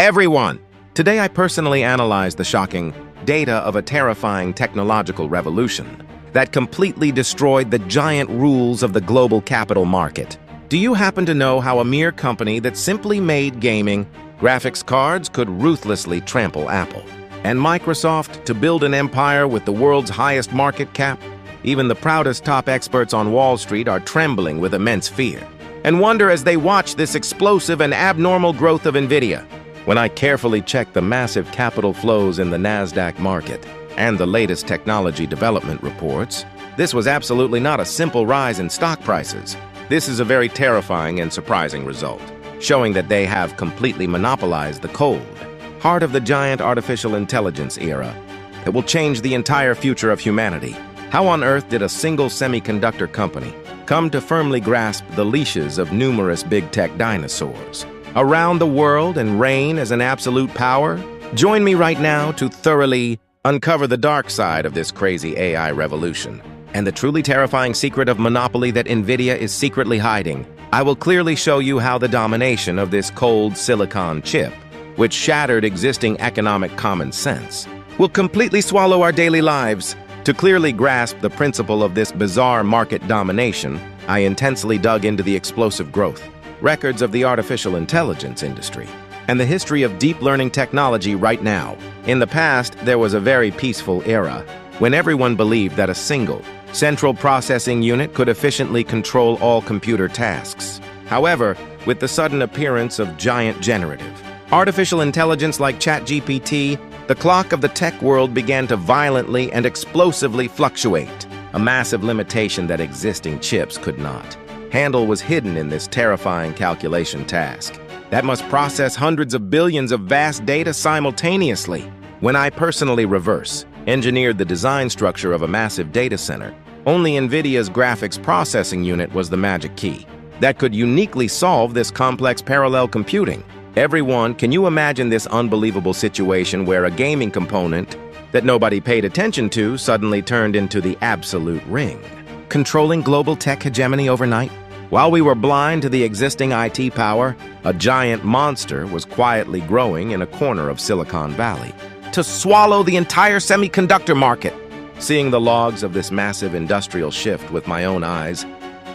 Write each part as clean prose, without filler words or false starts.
everyone! Today I personally analyzed the shocking data of a terrifying technological revolution that completely destroyed the giant rules of the global capital market. Do you happen to know how a mere company that simply made gaming graphics cards could ruthlessly trample Apple? And Microsoft to build an empire with the world's highest market cap? Even the proudest top experts on Wall Street are trembling with immense fear and wonder as they watch this explosive and abnormal growth of Nvidia. When I carefully checked the massive capital flows in the NASDAQ market and the latest technology development reports, this was absolutely not a simple rise in stock prices. This is a very terrifying and surprising result, showing that they have completely monopolized the cold heart of the giant artificial intelligence era that will change the entire future of humanity. How on earth did a single semiconductor company come to firmly grasp the leashes of numerous big tech dinosaurs around the world and reign as an absolute power? Join me right now to thoroughly uncover the dark side of this crazy AI revolution and the truly terrifying secret of monopoly that Nvidia is secretly hiding. I will clearly show you how the domination of this cold silicon chip, which shattered existing economic common sense, will completely swallow our daily lives. To clearly grasp the principle of this bizarre market domination, I intensely dug into the explosive growth, records of the artificial intelligence industry, and the history of deep learning technology right now. In the past, there was a very peaceful era when everyone believed that a single, central processing unit could efficiently control all computer tasks. However, with the sudden appearance of giant generative artificial intelligence like ChatGPT, the clock of the tech world began to violently and explosively fluctuate. A massive limitation that existing chips could not handle was hidden in this terrifying calculation task that must process hundreds of billions of vast data simultaneously. When I personally engineered the design structure of a massive data center, only Nvidia's graphics processing unit was the magic key that could uniquely solve this complex parallel computing. Everyone, can you imagine this unbelievable situation where a gaming component that nobody paid attention to suddenly turned into the absolute ring, controlling global tech hegemony overnight? While we were blind to the existing IT power, a giant monster was quietly growing in a corner of Silicon Valley to swallow the entire semiconductor market. Seeing the logs of this massive industrial shift with my own eyes,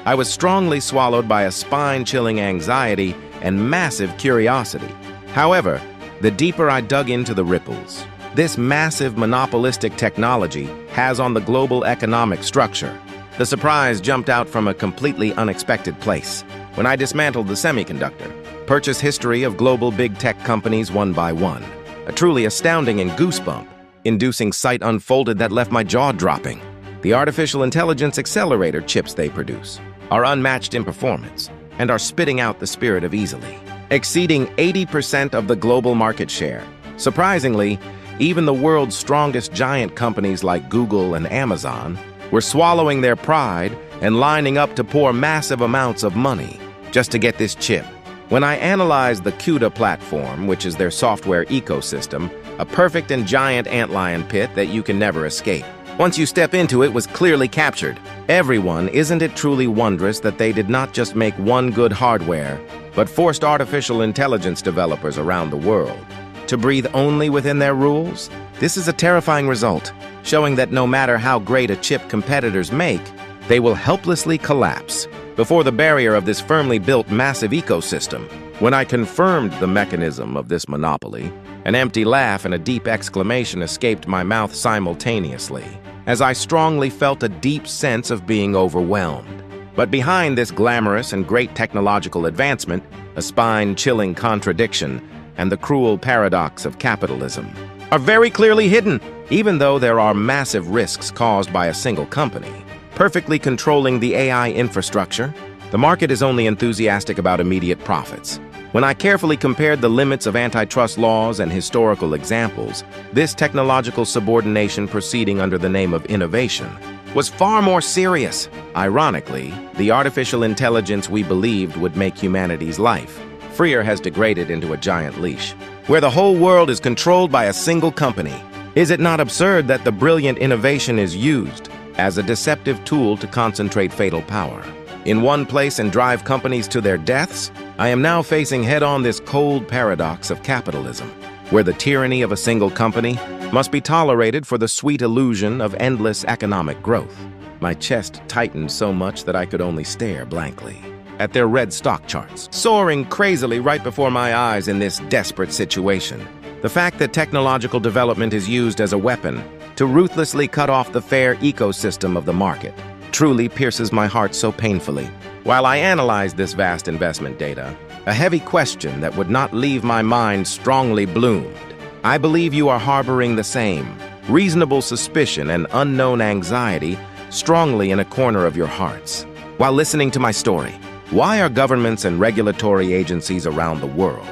I was strongly swallowed by a spine-chilling anxiety and massive curiosity. However, the deeper I dug into the ripples this massive monopolistic technology has on the global economic structure, the surprise jumped out from a completely unexpected place when I dismantled the semiconductor purchase history of global big tech companies one by one. A truly astounding and goosebump-inducing sight unfolded that left my jaw dropping. The artificial intelligence accelerator chips they produce are unmatched in performance and are spitting out the spirit of easily, exceeding 80% of the global market share. Surprisingly, even the world's strongest giant companies like Google and Amazon were swallowing their pride and lining up to pour massive amounts of money just to get this chip. When I analyzed the CUDA platform, which is their software ecosystem, a perfect and giant antlion pit that you can never escape. Once you step into it was clearly captured. Everyone, isn't it truly wondrous that they did not just make one good hardware, but forced artificial intelligence developers around the world to breathe only within their rules? This is a terrifying result, showing that no matter how great a chip competitors make, they will helplessly collapse before the barrier of this firmly built massive ecosystem. When I confirmed the mechanism of this monopoly, an empty laugh and a deep exclamation escaped my mouth simultaneously, as I strongly felt a deep sense of being overwhelmed. But behind this glamorous and great technological advancement, a spine-chilling contradiction and the cruel paradox of capitalism are very clearly hidden. Even though there are massive risks caused by a single company perfectly controlling the AI infrastructure, the market is only enthusiastic about immediate profits. When I carefully compared the limits of antitrust laws and historical examples, this technological subordination proceeding under the name of innovation was far more serious. Ironically, the artificial intelligence we believed would make humanity's life freer has degraded into a giant leash, where the whole world is controlled by a single company. Is it not absurd that the brilliant innovation is used as a deceptive tool to concentrate fatal power in one place and drive companies to their deaths? I am now facing head-on this cold paradox of capitalism, where the tyranny of a single company must be tolerated for the sweet illusion of endless economic growth. My chest tightened so much that I could only stare blankly at their red stock charts, soaring crazily right before my eyes in this desperate situation. The fact that technological development is used as a weapon to ruthlessly cut off the fair ecosystem of the market truly pierces my heart so painfully. While I analyzed this vast investment data, a heavy question that would not leave my mind strongly bloomed. I believe you are harboring the same reasonable suspicion and unknown anxiety strongly in a corner of your hearts. While listening to my story, why are governments and regulatory agencies around the world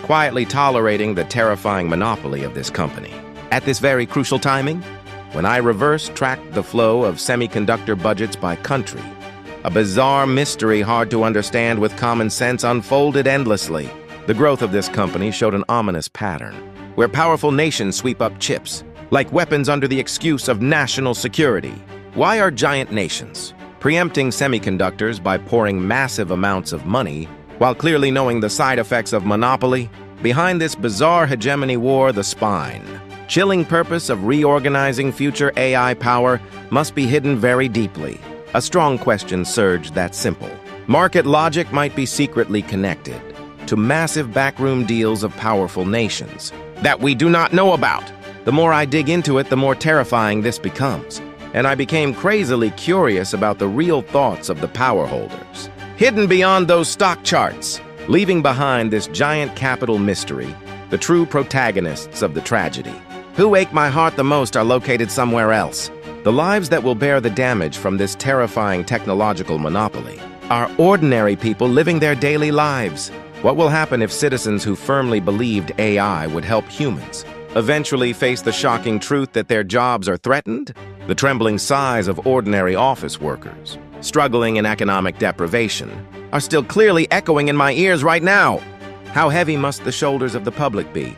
quietly tolerating the terrifying monopoly of this company? At this very crucial timing, when I reverse-tracked the flow of semiconductor budgets by country, a bizarre mystery hard to understand with common sense unfolded endlessly. The growth of this company showed an ominous pattern, where powerful nations sweep up chips, like weapons under the excuse of national security. Why are giant nations preempting semiconductors by pouring massive amounts of money, while clearly knowing the side effects of monopoly? Behind this bizarre hegemony war, the spine, chilling purpose of reorganizing future AI power must be hidden very deeply. A strong question surged that simple. Market logic might be secretly connected to massive backroom deals of powerful nations that we do not know about. The more I dig into it, the more terrifying this becomes, and I became crazily curious about the real thoughts of the power holders, hidden beyond those stock charts, leaving behind this giant capital mystery, the true protagonists of the tragedy. Who ache my heart the most are located somewhere else. The lives that will bear the damage from this terrifying technological monopoly are ordinary people living their daily lives. What will happen if citizens who firmly believed AI would help humans eventually face the shocking truth that their jobs are threatened? The trembling sighs of ordinary office workers, struggling in economic deprivation, are still clearly echoing in my ears right now. How heavy must the shoulders of the public be,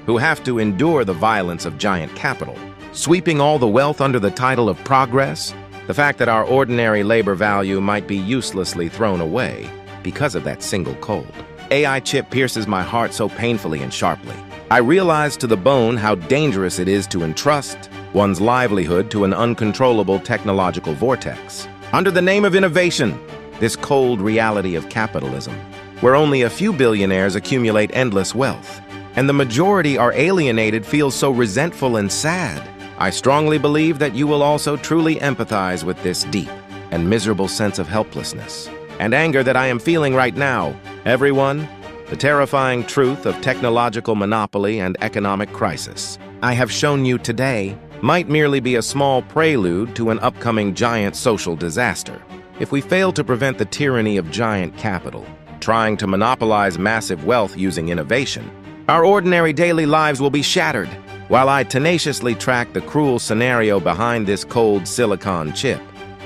who have to endure the violence of giant capital, sweeping all the wealth under the title of progress? The fact that our ordinary labor value might be uselessly thrown away because of that single cold AI chip pierces my heart so painfully and sharply. I realize to the bone how dangerous it is to entrust one's livelihood to an uncontrollable technological vortex. Under the name of innovation, this cold reality of capitalism, where only a few billionaires accumulate endless wealth, and the majority are alienated, feels so resentful and sad. I strongly believe that you will also truly empathize with this deep and miserable sense of helplessness and anger that I am feeling right now. Everyone, the terrifying truth of technological monopoly and economic crisis I have shown you today might merely be a small prelude to an upcoming giant social disaster. If we fail to prevent the tyranny of giant capital, trying to monopolize massive wealth using innovation, our ordinary daily lives will be shattered. While I tenaciously track the cruel scenario behind this cold silicon chip,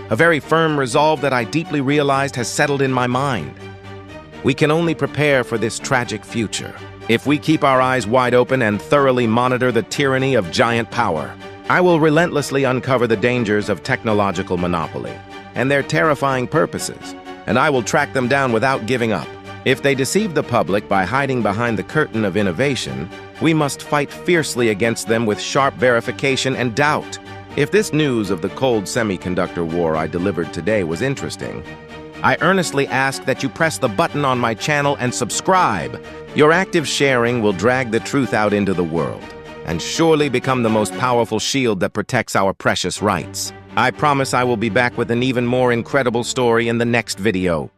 a very firm resolve that I deeply realized has settled in my mind. We can only prepare for this tragic future if we keep our eyes wide open and thoroughly monitor the tyranny of giant power. I will relentlessly uncover the dangers of technological monopoly and their terrifying purposes, and I will track them down without giving up. If they deceive the public by hiding behind the curtain of innovation, we must fight fiercely against them with sharp verification and doubt. If this news of the cold semiconductor war I delivered today was interesting, I earnestly ask that you press the button on my channel and subscribe. Your active sharing will drag the truth out into the world and surely become the most powerful shield that protects our precious rights. I promise I will be back with an even more incredible story in the next video.